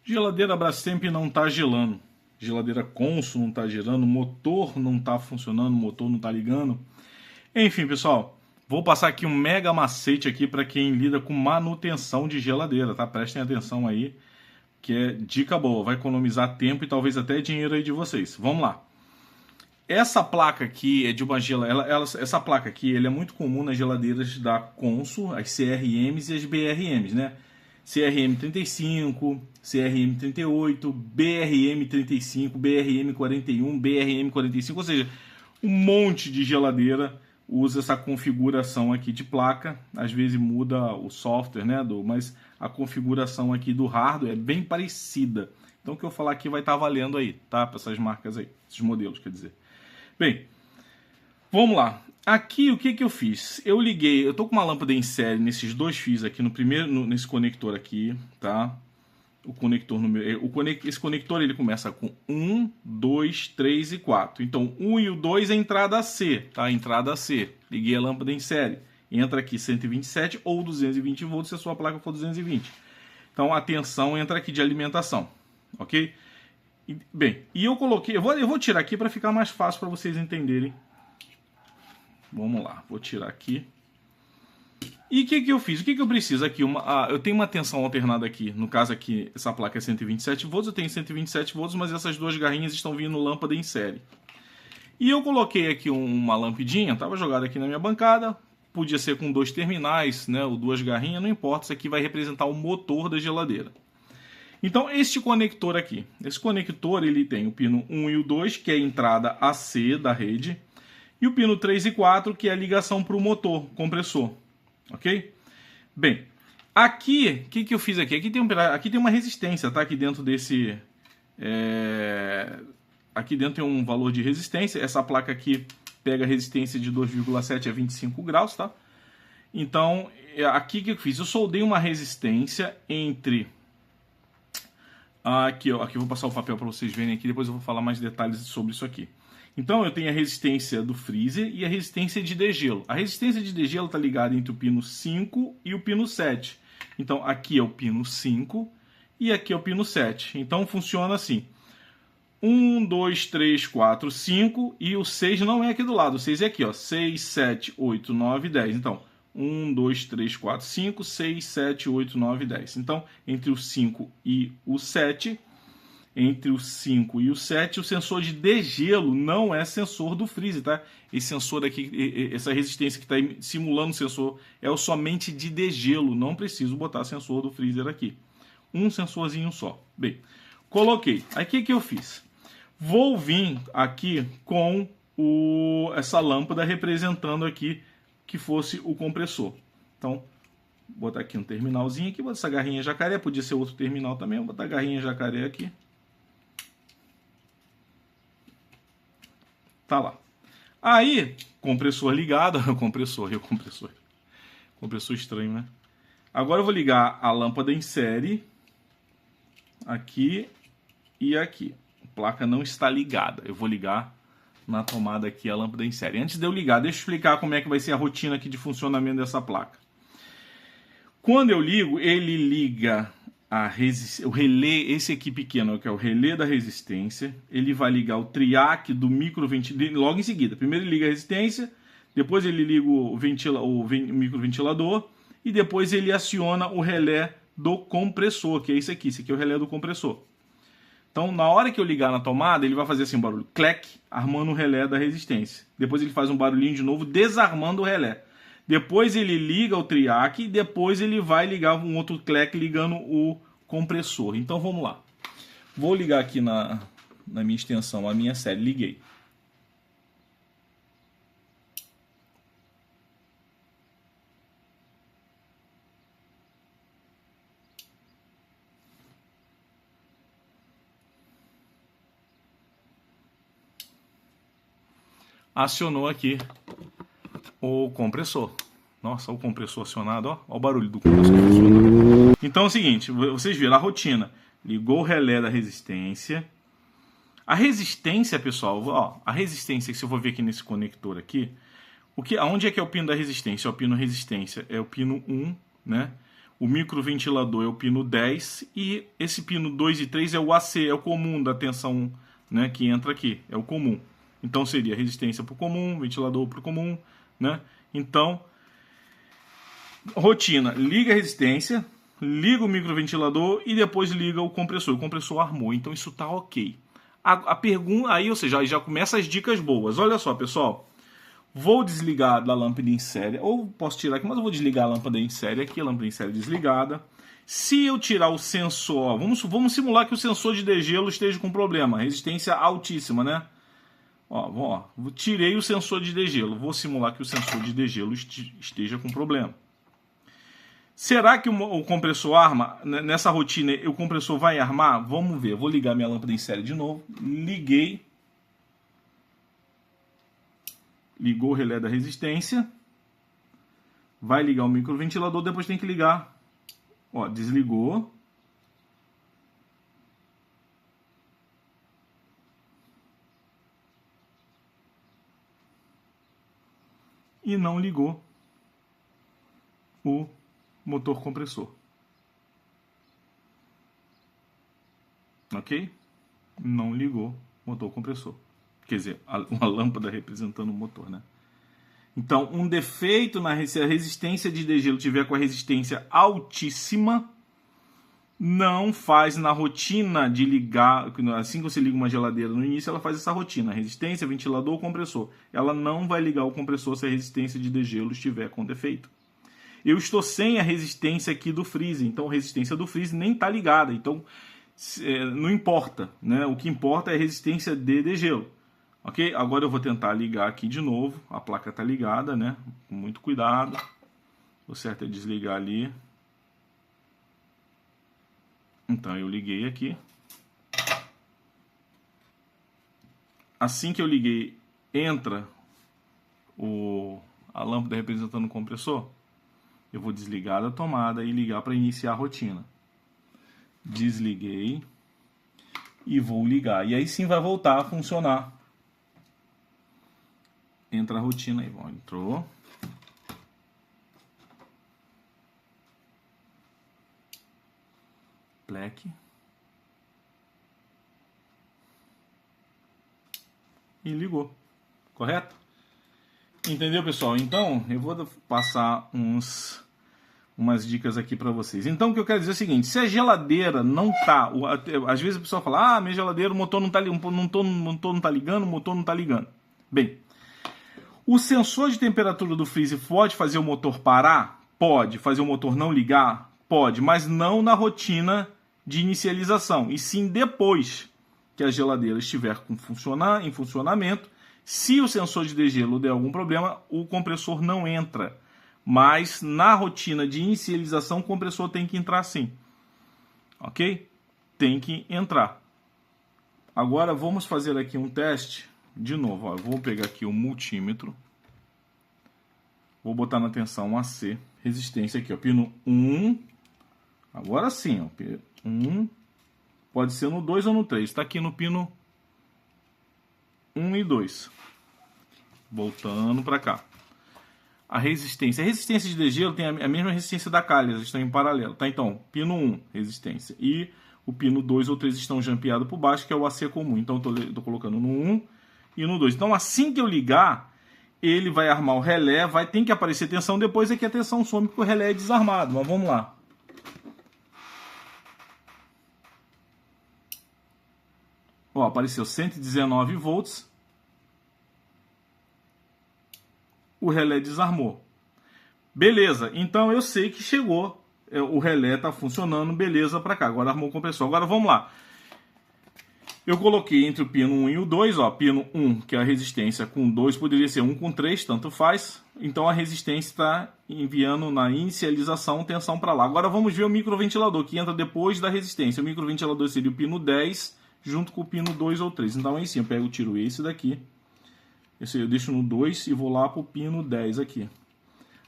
Geladeira Brastemp não está gelando. Geladeira Consul não está gelando. Motor não está funcionando. Motor não está ligando. Enfim, pessoal. Vou passar aqui um mega macete aqui para quem lida com manutenção de geladeira, tá? Prestem atenção aí, que é dica boa. Vai economizar tempo e talvez até dinheiro aí de vocês. Vamos lá. Essa placa aqui é de uma geladeira. Essa placa aqui é muito comum nas geladeiras da Consul, as CRMs e as BRMs, né? CRM 35, CRM 38, BRM 35, BRM 41, BRM 45, ou seja, um monte de geladeira usa essa configuração aqui de placa. Às vezes muda o software, né? Mas a configuração aqui do hardware é bem parecida. Então o que eu falar aqui vai estar valendo aí, tá? Para essas marcas aí, esses modelos, quer dizer. Bem, vamos lá. Aqui o que eu fiz? Eu liguei, eu tô com uma lâmpada em série nesses dois fios aqui, nesse conector aqui, tá? O conector esse conector ele começa com 1, 2, 3 e 4. Então, 1 e o 2 é a entrada C, tá? Entrada C. Liguei a lâmpada em série. Entra aqui 127 ou 220 volts se a sua placa for 220. Então, a tensão entra aqui de alimentação, ok? Bem, e eu coloquei, eu vou tirar aqui para ficar mais fácil para vocês entenderem. Vamos lá, vou tirar aqui. E o que eu fiz? O que eu preciso aqui? Eu tenho uma tensão alternada aqui. No caso aqui, essa placa é 127 volts, eu tenho 127 volts, mas essas duas garrinhas estão vindo lâmpada em série. E eu coloquei aqui uma lampidinha, estava jogada aqui na minha bancada. Podia ser com 2 terminais, né, ou 2 garrinhas, não importa. Isso aqui vai representar o motor da geladeira. Então, este conector aqui. Esse conector ele tem o pino 1 e o 2, que é a entrada AC da rede. E o pino 3 e 4, que é a ligação para o motor, compressor. Ok? Bem, aqui, o que eu fiz aqui? Aqui tem uma resistência, tá? Aqui dentro desse... Aqui dentro tem um valor de resistência. Essa placa aqui pega a resistência de 2,7 a 25 graus, tá? Então, aqui o que eu fiz? Eu soldei uma resistência entre... Aqui eu vou passar o papel para vocês verem aqui, depois eu vou falar mais detalhes sobre isso aqui. Então eu tenho a resistência do freezer e a resistência de degelo. A resistência de degelo está ligada entre o pino 5 e o pino 7. Então aqui é o pino 5 e aqui é o pino 7. Então funciona assim. 1, 2, 3, 4, 5 e o 6 não é aqui do lado. O 6 é aqui, ó. 6, 7, 8, 9, 10. Então 1, 2, 3, 4, 5, 6, 7, 8, 9, 10. Então entre o 5 e o 7... Entre o 5 e o 7, o sensor de degelo não é sensor do freezer, tá? Esse sensor aqui, essa resistência que está simulando o sensor é o somente de degelo. Não preciso botar sensor do freezer aqui. Um sensorzinho só. Bem, coloquei. Aí o que eu fiz? Vou vir aqui com essa lâmpada representando aqui que fosse o compressor. Então, vou botar aqui um terminalzinho aqui, vou botar essa garrinha jacaré, podia ser outro terminal também, vou botar a garrinha jacaré aqui. Tá lá. Aí, compressor ligado. Compressor estranho, né? Agora eu vou ligar a lâmpada em série. Aqui e aqui. A placa não está ligada. Eu vou ligar na tomada aqui a lâmpada em série. Antes de eu ligar, deixa eu explicar como é que vai ser a rotina aqui de funcionamento dessa placa. Quando eu ligo, ele liga o relé, esse aqui pequeno, que é o relé da resistência. Ele vai ligar o triac do microventilador logo em seguida. Primeiro ele liga a resistência, depois ele liga o microventilador e depois ele aciona o relé do compressor, que é esse aqui é o relé do compressor. Então, na hora que eu ligar na tomada, ele vai fazer assim um barulho, clec, armando o relé da resistência. Depois ele faz um barulhinho de novo, desarmando o relé. Depois ele liga o triac e depois ele vai ligar um outro clec ligando o compressor. Então vamos lá. Vou ligar aqui na minha extensão, a minha série. Liguei. Acionou aqui o compressor. Nossa, o compressor acionado, ó. Ó o barulho do compressor funcionando. Então é o seguinte, vocês viram a rotina. Ligou o relé da resistência. A resistência, pessoal, ó, a resistência, se eu for ver aqui nesse conector aqui, aonde é que é o pino da resistência? É o pino resistência, é o pino 1, né? O microventilador é o pino 10 e esse pino 2 e 3 é o AC, é o comum da tensão, né, que entra aqui, é o comum. Então seria resistência para o comum, ventilador para o comum, né? Então, rotina, liga a resistência, liga o microventilador e depois liga o compressor. O compressor armou, então isso tá ok. A pergunta aí, ou seja, já começa as dicas boas. Olha só, pessoal. Vou desligar da lâmpada em série, ou posso tirar aqui, mas eu vou desligar a lâmpada em série aqui, a lâmpada em série desligada. Se eu tirar o sensor, vamos simular que o sensor de degelo esteja com problema, resistência altíssima, né? Tirei o sensor de degelo, vou simular que o sensor de degelo esteja com problema. Será que o compressor arma? Nessa rotina, o compressor vai armar? Vamos ver, vou ligar minha lâmpada em série de novo, liguei. Ligou o relé da resistência. Vai ligar o microventilador, depois tem que ligar. Ó, desligou. E não ligou o motor compressor. Ok? Não ligou o motor compressor. Quer dizer, uma lâmpada representando o motor, né? Então, um defeito se a resistência de degelo tiver com a resistência altíssima, não faz na rotina de ligar, assim que você liga uma geladeira no início, ela faz essa rotina, resistência, ventilador, compressor. Ela não vai ligar o compressor se a resistência de degelo estiver com defeito. Eu estou sem a resistência aqui do freezer, então a resistência do freezer nem está ligada, então não importa, né? O que importa é a resistência de degelo. Ok? Agora eu vou tentar ligar aqui de novo. A placa está ligada, né? Com muito cuidado. O certo é desligar ali. Então eu liguei aqui. Assim que eu liguei, entra a lâmpada representando o compressor. Eu vou desligar da tomada e ligar para iniciar a rotina. Desliguei. E vou ligar. E aí sim vai voltar a funcionar. Entra a rotina aí, bom, entrou. Black. E ligou. Correto? Entendeu, pessoal? Então, eu vou passar umas dicas aqui para vocês. Então, o que eu quero dizer é o seguinte, se a geladeira não tá, às vezes a pessoa fala, minha geladeira, o motor não tá ligando, o motor não tá ligando. Bem, o sensor de temperatura do freezer pode fazer o motor parar? Pode. Fazer o motor não ligar? Pode, mas não na rotina de inicialização, e sim depois que a geladeira estiver em funcionamento. Se o sensor de degelo der algum problema, o compressor não entra. Mas na rotina de inicialização, o compressor tem que entrar sim. Ok? Tem que entrar. Agora vamos fazer aqui um teste. De novo, eu vou pegar aqui o multímetro. Vou botar na tensão AC. Resistência aqui, ó, pino 1. Agora sim, ó, pino 1. Pode ser no 2 ou no 3. Está aqui no pino 1 e 2. Voltando para cá. A resistência de degelo tem a mesma resistência da calha, eles estão em paralelo. Tá? Então, pino 1, resistência. E o pino 2 ou 3 estão jampeados por baixo, que é o AC comum. Então, estou colocando no 1 e no 2. Então, assim que eu ligar, ele vai armar o relé, tem que aparecer tensão, depois é que a tensão some porque o relé é desarmado. Mas vamos lá. Ó, apareceu 119 volts. O relé desarmou. Beleza, então eu sei que chegou. O relé está funcionando, beleza, para cá. Agora armou o compressor. Agora vamos lá. Eu coloquei entre o pino 1 e o 2, ó, pino 1, que é a resistência, com 2, poderia ser 1 com 3, tanto faz. Então a resistência está enviando na inicialização tensão para lá. Agora vamos ver o microventilador, que entra depois da resistência. O microventilador seria o pino 10, junto com o pino 2 ou 3. Então aí sim, eu tiro esse daqui. Esse eu deixo no 2 e vou lá para o pino 10 aqui.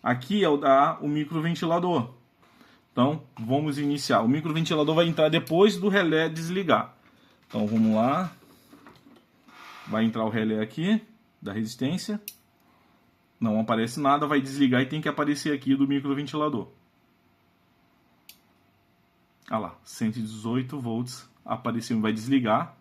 Aqui é o microventilador. Então, vamos iniciar. O microventilador vai entrar depois do relé desligar. Então, vamos lá. Vai entrar o relé aqui, da resistência. Não aparece nada, vai desligar e tem que aparecer aqui do microventilador. Olha lá, 118 volts apareceu, vai desligar.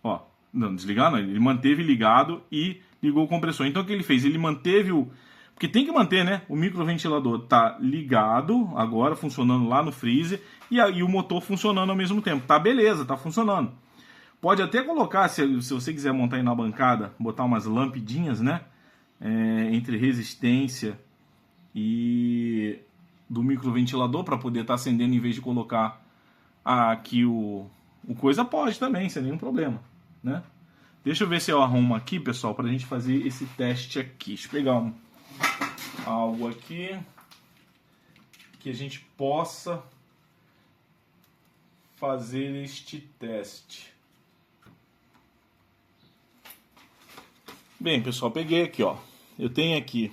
Ó, não, desligar não, ele manteve ligado e ligou o compressor. Então o que ele fez? Ele manteve o... Porque tem que manter, né? O microventilador tá ligado agora, funcionando lá no freezer, e aí o motor funcionando ao mesmo tempo. Tá beleza, tá funcionando. Pode até colocar, se você quiser montar aí na bancada, botar umas lampidinhas, né? Entre resistência e do microventilador para poder estar acendendo em vez de colocar aqui o coisa, pode também, sem nenhum problema, né? Deixa eu ver se eu arrumo aqui, pessoal, para a gente fazer esse teste aqui. Deixa eu pegar algo aqui que a gente possa fazer este teste. Bem, pessoal, peguei aqui, ó. Eu tenho aqui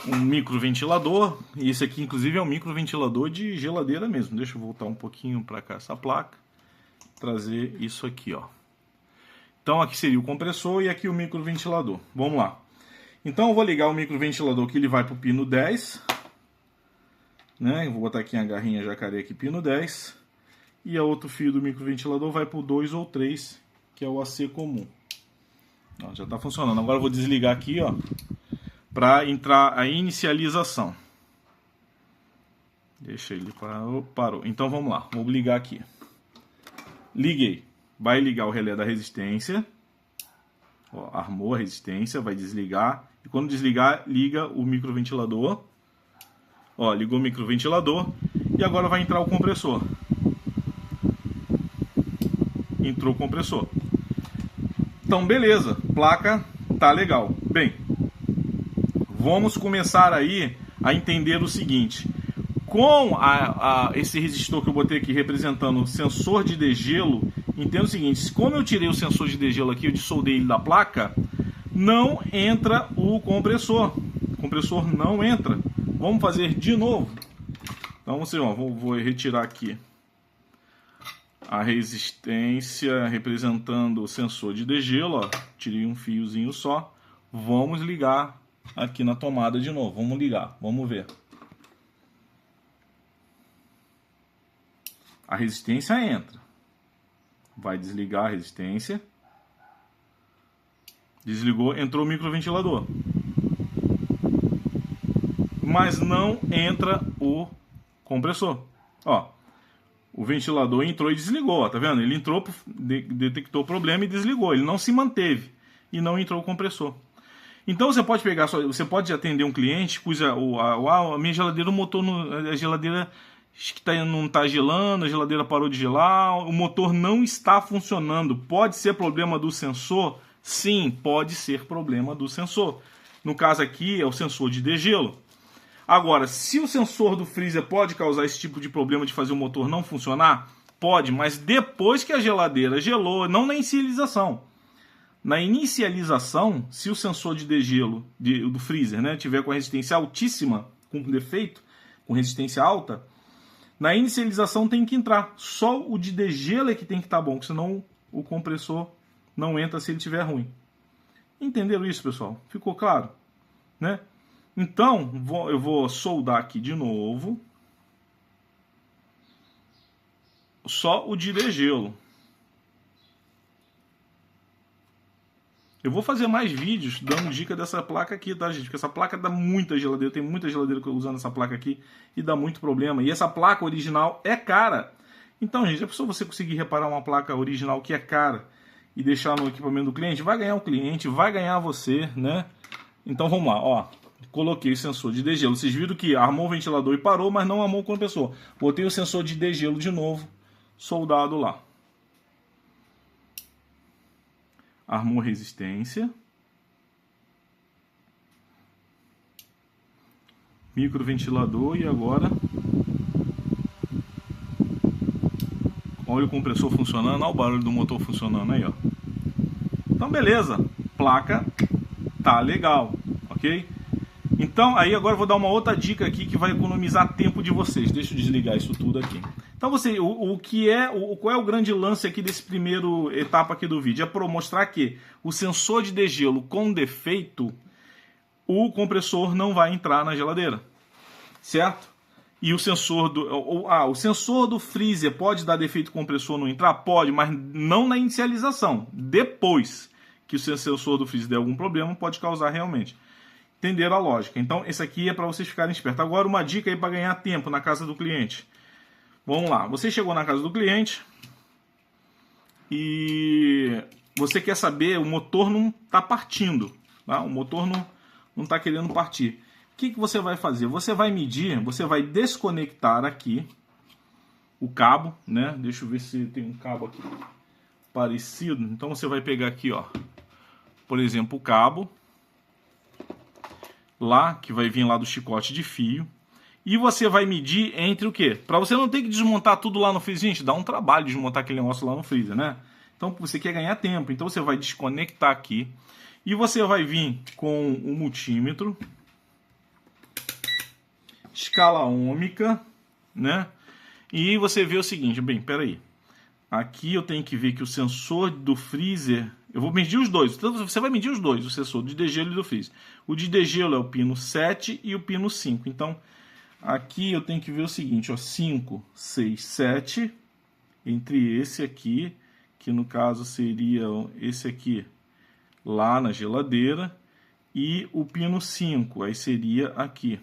um microventilador, e esse aqui inclusive é um microventilador de geladeira mesmo. Deixa eu voltar um pouquinho para cá essa placa, trazer isso aqui, ó. Então aqui seria o compressor e aqui o microventilador. Vamos lá. Então eu vou ligar o microventilador que ele vai para o pino 10, né? Eu vou botar aqui a garrinha jacaré aqui, pino 10, e a outro fio do microventilador vai para o 2 ou 3, que é o AC comum. Ó, já está funcionando. Agora eu vou desligar aqui, ó, para entrar a inicialização. Deixa ele parou. Então vamos lá, vou ligar aqui. Liguei. Vai ligar o relé da resistência. Ó, armou a resistência, vai desligar. E quando desligar, liga o microventilador. Ó, ligou o microventilador. E agora vai entrar o compressor. Entrou o compressor. Então, beleza. Placa tá legal. Bem, vamos começar aí a entender o seguinte. Com esse resistor que eu botei aqui representando o sensor de degelo, entenda o seguinte: como eu tirei o sensor de degelo aqui, eu dissoldei ele da placa, não entra o compressor. O compressor não entra. Vamos fazer de novo. Então, vocês vou retirar aqui a resistência representando o sensor de degelo. Ó. Tirei um fiozinho só. Vamos ligar aqui na tomada de novo. Vamos ligar, vamos ver. A resistência entra. Vai desligar a resistência. Desligou, entrou o microventilador. Mas não entra o compressor. Ó, o ventilador entrou e desligou, ó, tá vendo? Ele entrou, detectou o problema e desligou. Ele não se manteve e não entrou o compressor. Então você pode pegar, você pode atender um cliente cuja a minha geladeira, o motor, a geladeira que não está gelando, a geladeira parou de gelar, o motor não está funcionando. Pode ser problema do sensor? Sim, pode ser problema do sensor. No caso aqui é o sensor de degelo. Agora, se o sensor do freezer pode causar esse tipo de problema de fazer o motor não funcionar, pode, mas depois que a geladeira gelou, não na inicialização. Na inicialização, se o sensor de degelo do freezer, né, tiver com resistência altíssima, com defeito, com resistência alta, na inicialização tem que entrar. Só o de degelo é que tem que estar bom, senão o compressor não entra se ele estiver ruim. Entenderam isso, pessoal? Ficou claro? Né? Então, eu vou soldar aqui de novo. Só o de degelo. Eu vou fazer mais vídeos dando dica dessa placa aqui, tá, gente? Porque essa placa dá muita geladeira. Tem muita geladeira usando essa placa aqui e dá muito problema. E essa placa original é cara. Então, gente, a pessoa você conseguir reparar uma placa original que é cara e deixar no equipamento do cliente, vai ganhar o cliente, vai ganhar você, né? Então, vamos lá, ó. Coloquei o sensor de degelo. Vocês viram que armou o ventilador e parou, mas não armou o compressor. Botei o sensor de degelo de novo, soldado lá. Armou resistência. Microventilador e agora... Olha o compressor funcionando, olha o barulho do motor funcionando aí, ó. Então, beleza. Placa tá legal, ok? Então, aí agora eu vou dar uma outra dica aqui que vai economizar tempo de vocês. Deixa eu desligar isso tudo aqui. Então, qual é o grande lance aqui desse primeiro etapa aqui do vídeo? É para mostrar que o sensor de degelo com defeito, o compressor não vai entrar na geladeira, certo? e o sensor o sensor do freezer pode dar defeito compressor não entrar? Pode, mas não na inicialização. Depois que o sensor do freezer der algum problema, pode causar realmente. Entenderam a lógica? Então, esse aqui é para vocês ficarem espertos. Agora, uma dica aí para ganhar tempo na casa do cliente. Vamos lá. Você chegou na casa do cliente e você quer saber, o motor não está partindo. Tá? O motor não está querendo partir. O que você vai fazer? Você vai medir, você vai desconectar aqui o cabo, né? Deixa eu ver se tem um cabo aqui parecido. Então, você vai pegar aqui, ó, por exemplo, o cabo lá, que vai vir lá do chicote de fio, e você vai medir entre o quê? Para você não ter que desmontar tudo lá no freezer. Gente, dá um trabalho desmontar aquele negócio lá no freezer, né? Então você quer ganhar tempo, então você vai desconectar aqui, e você vai vir com o multímetro, escala ohmica, né? E você vê o seguinte, bem, peraí, aqui eu tenho que ver que o sensor do freezer, eu vou medir os dois. Então você vai medir os dois, o sensor de degelo e do freezer. O de degelo é o pino 7 e o pino 5. Então, aqui eu tenho que ver o seguinte, ó, 5, 6, 7, entre esse aqui, que no caso seria esse aqui, lá na geladeira, e o pino 5, aí seria aqui.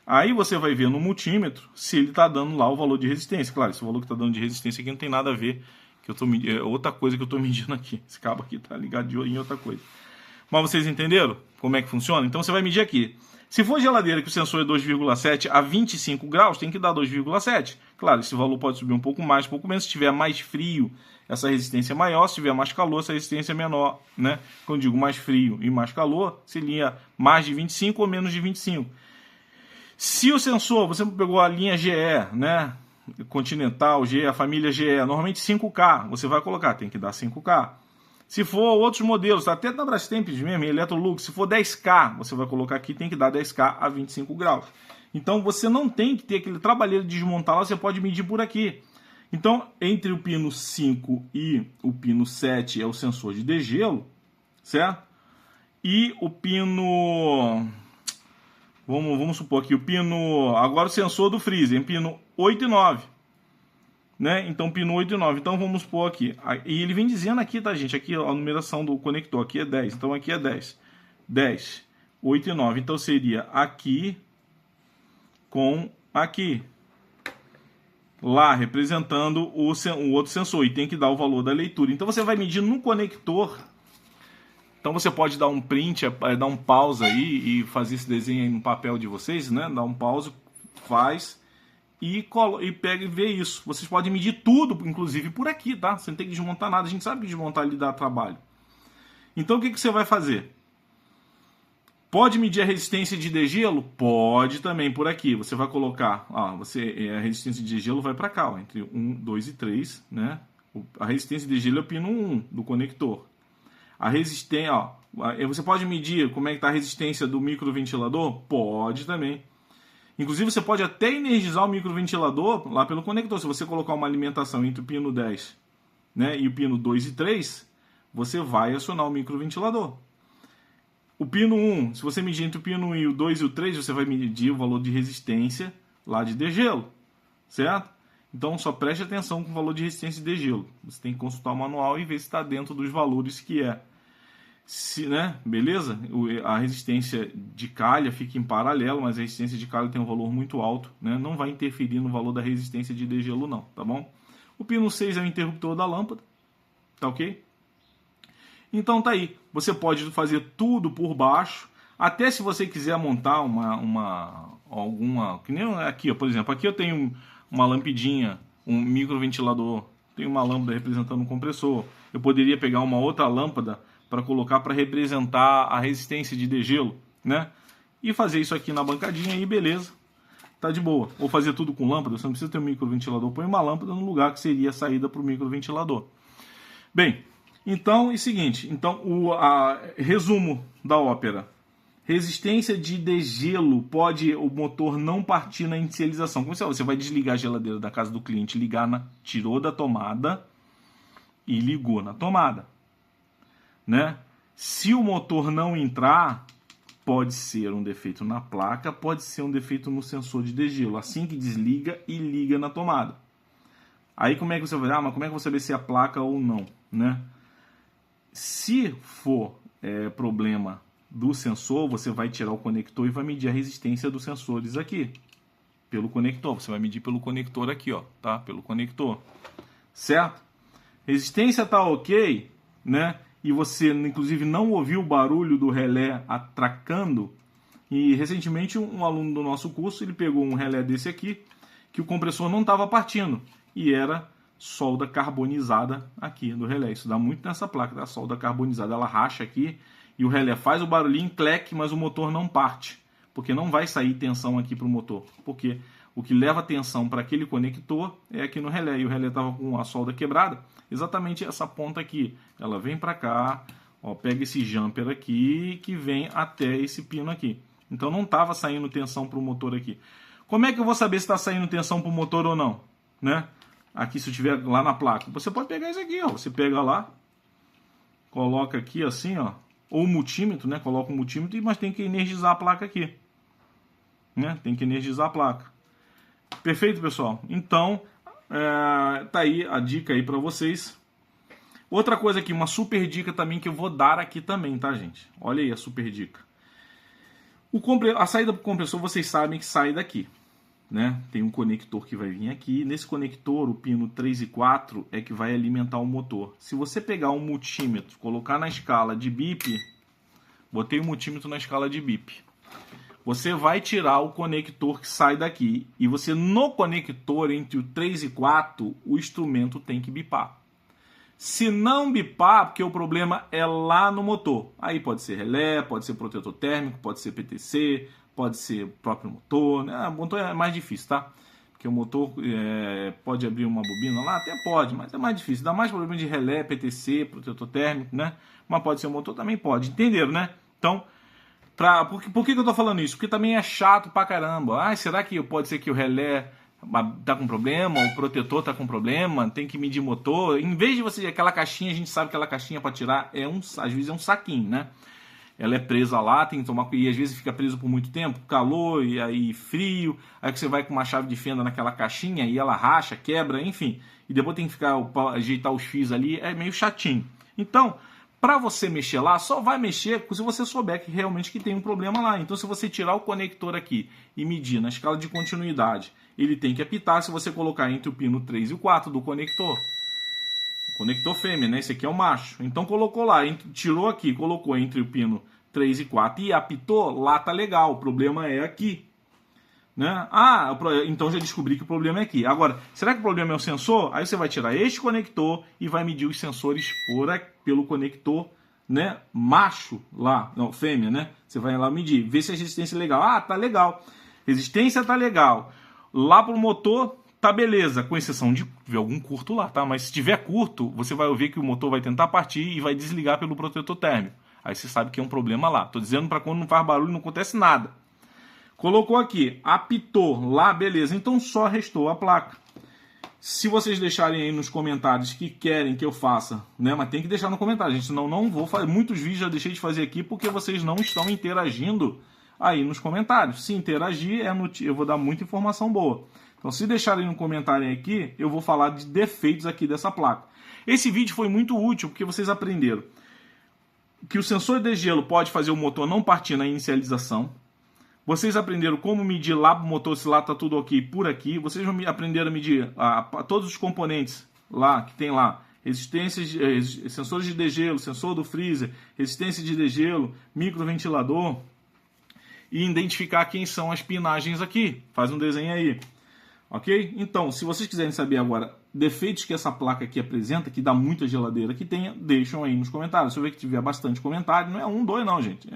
Aí você vai ver no multímetro se ele está dando lá o valor de resistência. Claro, esse valor que está dando de resistência aqui não tem nada a ver, que eu tô medindo, é outra coisa que eu estou medindo aqui. Esse cabo aqui está ligado em outra coisa. Mas vocês entenderam como é que funciona? Então você vai medir aqui. Se for geladeira que o sensor é 2,7 a 25 graus, tem que dar 2,7. Claro, esse valor pode subir um pouco mais, um pouco menos. Se tiver mais frio, essa resistência é maior. Se tiver mais calor, essa resistência é menor, né? Quando eu digo mais frio e mais calor, seria mais de 25 ou menos de 25. Se o sensor, você pegou a linha GE, né? Continental, GE, a família GE, normalmente 5K, você vai colocar, tem que dar 5K. Se for outros modelos, até da Brastemp mesmo, Electrolux, se for 10K, você vai colocar aqui, tem que dar 10K a 25 graus. Então você não tem que ter aquele trabalheiro de desmontar lá, você pode medir por aqui. Então, entre o pino 5 e o pino 7 é o sensor de degelo, certo? E o pino... Vamos supor aqui, o pino... Agora o sensor do freezer, pino 8 e 9. Né? Então, pino 8 e 9. Então, vamos supor aqui. E ele vem dizendo aqui, tá, gente? Aqui a numeração do conector aqui é 10. Então, aqui é 10. 10, 8 e 9. Então, seria aqui com aqui. Lá, representando o outro sensor. E tem que dar o valor da leitura. Então, você vai medir no conector. Então você pode dar um print, dar um pause aí e fazer esse desenho aí no papel de vocês, né? Dá um pause, faz e pega e vê isso. Vocês podem medir tudo, inclusive por aqui, tá? Você não tem que desmontar nada. A gente sabe que desmontar ali dá trabalho. Então o que você vai fazer? Pode medir a resistência de degelo? Pode também por aqui. Você vai colocar, a resistência de degelo vai para cá, ó, entre 1, 2 e 3, né? A resistência de degelo é o pino 1 do conector. A resistência, ó, você pode medir como é que está a resistência do microventilador? Pode também. Inclusive você pode até energizar o microventilador lá pelo conector. Se você colocar uma alimentação entre o pino 10, né, e o pino 2 e 3, você vai acionar o microventilador. O pino 1, se você medir entre o pino 1 e o 2 e o 3, você vai medir o valor de resistência lá de degelo, certo? Então só preste atenção com o valor de resistência de degelo. Você tem que consultar o manual e ver se está dentro dos valores que é. Né? Beleza? A resistência de calha fica em paralelo, mas a resistência de calha tem um valor muito alto, né? Não vai interferir no valor da resistência de degelo não, tá bom? O pino 6 é o interruptor da lâmpada, tá ok? Então tá aí. Você pode fazer tudo por baixo, até se você quiser montar alguma... Que nem aqui, ó, por exemplo, aqui eu tenho uma lampidinha, um microventilador, tem uma lâmpada representando um compressor. Eu poderia pegar uma outra lâmpada para colocar para representar a resistência de degelo, né? E fazer isso aqui na bancadinha e beleza, tá de boa. Ou fazer tudo com lâmpada, você não precisa ter um microventilador, põe uma lâmpada no lugar que seria a saída para o microventilador. Bem, então é o seguinte, então resumo da ópera. Resistência de degelo, pode o motor não partir na inicialização. Como você vai desligar a geladeira da casa do cliente, tirou da tomada e ligou na tomada, né? Se o motor não entrar, Pode ser um defeito na placa, pode ser um defeito no sensor de degelo, assim que desliga e liga na tomada. Aí como é que você vai, mas como é que eu vou saber se é a placa ou não, né? Se for problema do sensor, você vai tirar o conector e vai medir a resistência dos sensores aqui, pelo conector. Você vai medir pelo conector aqui, ó, tá? Pelo conector, certo? Resistência tá ok, né? E você, inclusive, não ouviu o barulho do relé atracando. E recentemente um aluno do nosso curso, ele pegou um relé desse aqui, que o compressor não estava partindo, e era solda carbonizada aqui do relé. Isso dá muito nessa placa, da solda carbonizada. Ela racha aqui e o relé faz o barulhinho, cleque, mas o motor não parte, porque não vai sair tensão aqui para o motor, porque o que leva tensão para aquele conector é aqui no relé, e o relé estava com a solda quebrada, exatamente essa ponta aqui. Ela vem para cá, ó, pega esse jumper aqui, que vem até esse pino aqui. Então não estava saindo tensão para o motor aqui. Como é que eu vou saber se está saindo tensão para o motor ou não, né? Aqui, se eu tiver lá na placa, você pode pegar isso aqui, ó. Você pega lá, coloca aqui assim, ó, ou o multímetro, né? Coloca o multímetro, mas tem que energizar a placa aqui, né? Tem que energizar a placa. Perfeito, pessoal? Então, tá aí a dica aí para vocês. Outra coisa aqui, uma super dica também que eu vou dar aqui também, tá, gente? Olha aí a super dica. A saída para o compressor, vocês sabem que sai daqui, né? Tem um conector que vai vir aqui. Nesse conector, o pino 3 e 4 é que vai alimentar o motor. Se você pegar um multímetro, colocar na escala de bip, botei o multímetro na escala de bip, você vai tirar o conector que sai daqui. E você, no conector entre o 3 e 4, o instrumento tem que bipar. Se não bipar, porque o problema é lá no motor. Aí pode ser relé, pode ser protetor térmico, pode ser PTC, pode ser o próprio motor, né? O motor é mais difícil, tá? Porque o motor pode abrir uma bobina lá, até pode, mas é mais difícil. Dá mais problema de relé, PTC, protetor térmico, né? Mas pode ser o motor, também pode. Entenderam, né? Então, por que eu tô falando isso? Porque também é chato pra caramba. Ah, será que pode ser que o relé tá com problema, o protetor tá com problema, tem que medir motor? Em vez de você, aquela caixinha, a gente sabe que aquela caixinha para tirar às vezes é um saquinho, né? Ela é presa lá, tem que tomar cuidado, e às vezes fica preso por muito tempo, calor e aí frio, aí que você vai com uma chave de fenda naquela caixinha e ela racha, quebra, enfim, e depois tem que ajeitar os fios ali, é meio chatinho. Então, para você mexer lá, só vai mexer se você souber que realmente que tem um problema lá. Então, se você tirar o conector aqui e medir na escala de continuidade, ele tem que apitar se você colocar entre o pino 3 e o 4 do conector. O conector fêmea, né? Esse aqui é o macho. Então, colocou lá, tirou aqui, colocou entre o pino 3 e 4 e apitou, lá tá legal. O problema é aqui, né? Ah, então já descobri que o problema é aqui. Agora, será que o problema é o sensor? Aí você vai tirar este conector e vai medir os sensores pelo conector, né, macho lá, não, fêmea, né? Você vai lá medir, ver se a resistência é legal. Ah, tá legal. Resistência tá legal. Lá pro motor tá beleza, com exceção de ver algum curto lá, tá? Mas se tiver curto, você vai ouvir que o motor vai tentar partir e vai desligar pelo protetor térmico. Aí você sabe que é um problema lá. Tô dizendo para quando não faz barulho, não acontece nada. Colocou aqui, apitou lá, beleza. Então só restou a placa. Se vocês deixarem aí nos comentários que querem que eu faça, né? Mas tem que deixar no comentário, gente, senão não vou fazer. Muitos vídeos já deixei de fazer aqui porque vocês não estão interagindo aí nos comentários. Se interagir, eu vou dar muita informação boa. Então, se deixarem no comentário aqui, eu vou falar de defeitos aqui dessa placa. Esse vídeo foi muito útil porque vocês aprenderam que o sensor de gelo pode fazer o motor não partir na inicialização. Vocês aprenderam como medir lá para o motor, se lá está tudo ok por aqui. Vocês aprenderam a medir todos os componentes lá que tem lá. Resistências, sensores de degelo, sensor do freezer, resistência de degelo, microventilador. E identificar quem são as pinagens aqui. Faz um desenho aí. Ok? Então, se vocês quiserem saber agora defeitos que essa placa aqui apresenta, que dá muita geladeira que tenha, deixam aí nos comentários. Se eu ver que tiver bastante comentário, não é 1, 2 não, gente.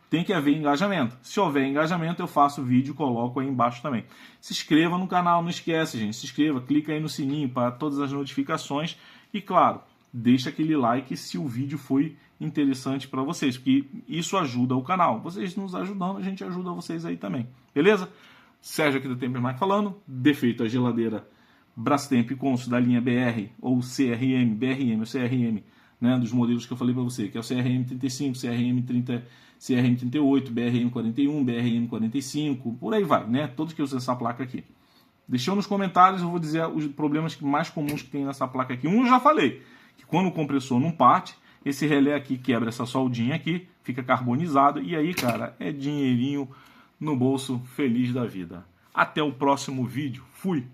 Tem que haver engajamento. Se houver engajamento, eu faço o vídeo e coloco aí embaixo também. Se inscreva no canal, não esquece, gente. Se inscreva, clica aí no sininho para todas as notificações. E, claro, deixa aquele like se o vídeo foi interessante para vocês, porque isso ajuda o canal. Vocês nos ajudando, a gente ajuda vocês aí também. Beleza? Sérgio aqui do Temper Mac falando. Defeito a geladeira Brastemp Consul da linha BR ou CRM, BRM ou CRM né, dos modelos que eu falei para você, que é o CRM35, CRM30, CRM38, BRM41, BRM45, por aí vai, né? Todos que usam essa placa aqui. Deixou nos comentários, eu vou dizer os problemas mais comuns que tem nessa placa aqui. Um eu já falei, que quando o compressor não parte, esse relé aqui quebra essa soldinha aqui, fica carbonizado, e aí, cara, é dinheirinho no bolso, feliz da vida. Até o próximo vídeo. Fui!